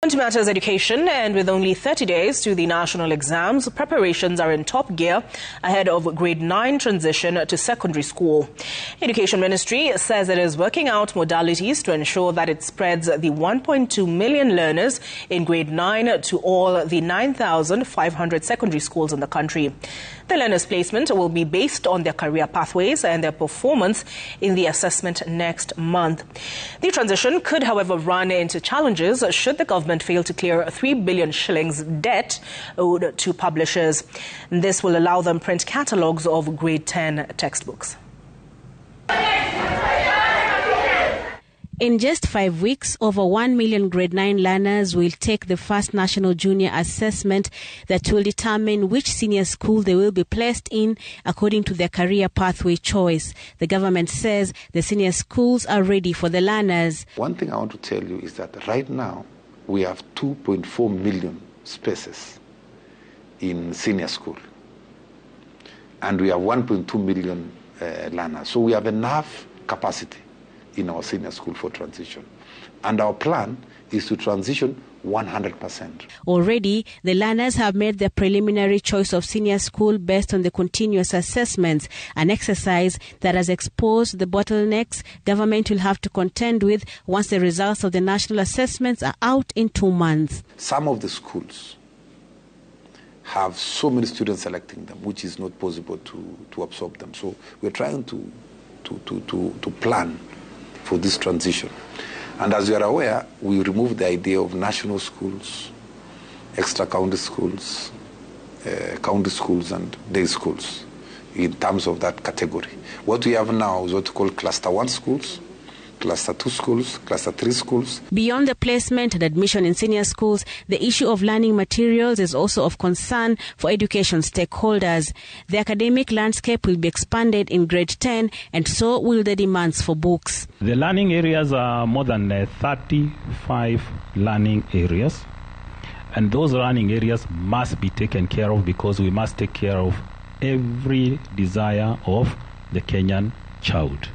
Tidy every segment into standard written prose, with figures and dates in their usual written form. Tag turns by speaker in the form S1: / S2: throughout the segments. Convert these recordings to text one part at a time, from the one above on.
S1: On to matters education, and with only 30 days to the national exams, preparations are in top gear ahead of grade 9 transition to secondary school. Education Ministry says it is working out modalities to ensure that it spreads the 1.2 million learners in grade 9 to all the 9,500 secondary schools in the country. The learners' placement will be based on their career pathways and their performance in the assessment next month. The transition could, however, run into challenges should the government fail to clear 3 billion shillings debt owed to publishers. This will allow them print catalogues of grade 10 textbooks.
S2: In just 5 weeks, over 1 million grade 9 learners will take the first national junior assessment that will determine which senior school they will be placed in according to their career pathway choice. The government says the senior schools are ready for the learners.
S3: One thing I want to tell you is that right now we have 2.4 million spaces in senior school, and we have 1.2 million learners. So we have enough capacity in our senior school for transition. And our plan is to transition 100%.
S2: Already, the learners have made their preliminary choice of senior school based on the continuous assessments, an exercise that has exposed the bottlenecks government will have to contend with once the results of the national assessments are out in 2 months.
S3: Some of the schools have so many students selecting them, which is not possible to absorb them. So we're trying to plan for this transition. And as you are aware, we removed the idea of national schools, extra county schools, and day schools in terms of that category. What we have now is what we call cluster 1 schools, cluster 2 schools, cluster 3 schools.
S2: Beyond the placement and admission in senior schools, the issue of learning materials is also of concern for education stakeholders. The academic landscape will be expanded in grade 10, and so will the demands for books.
S4: The learning areas are more than 35 learning areas, and those learning areas must be taken care of because we must take care of every desire of the Kenyan child.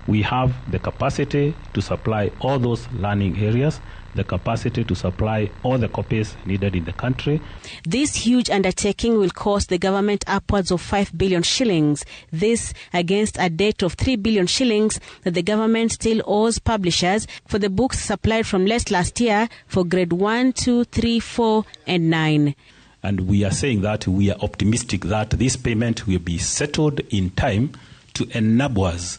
S4: We have the capacity to supply all those learning areas, the capacity to supply all the copies needed in the country.
S2: This huge undertaking will cost the government upwards of 5 billion shillings. This against a debt of 3 billion shillings that the government still owes publishers for the books supplied from last year for grade 1, 2, 3, 4, and 9.
S4: And we are saying that we are optimistic that this payment will be settled in time to enable us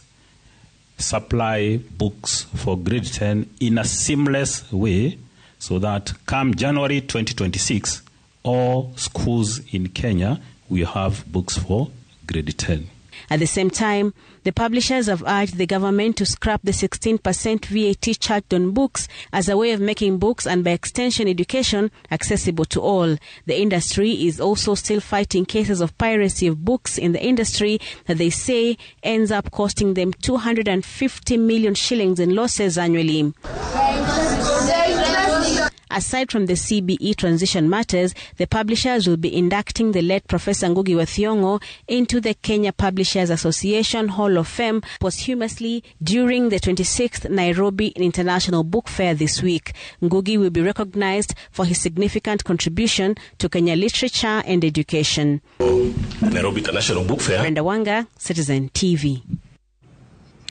S4: supply books for grade 10 in a seamless way so that come January 2026, all schools in Kenya will have books for grade 10.
S2: At the same time, the publishers have urged the government to scrap the 16% VAT charged on books as a way of making books and by extension education accessible to all. The industry is also still fighting cases of piracy of books in the industry that they say ends up costing them 250 million shillings in losses annually. Aside from the CBE transition matters, the publishers will be inducting the late Professor Ngugi wa Thiong'o into the Kenya Publishers Association Hall of Fame posthumously during the 26th Nairobi International Book Fair this week. Ngugi will be recognized for his significant contribution to Kenya literature and education.
S5: Nairobi International Book Fair.
S2: Brenda Wanga, Citizen TV.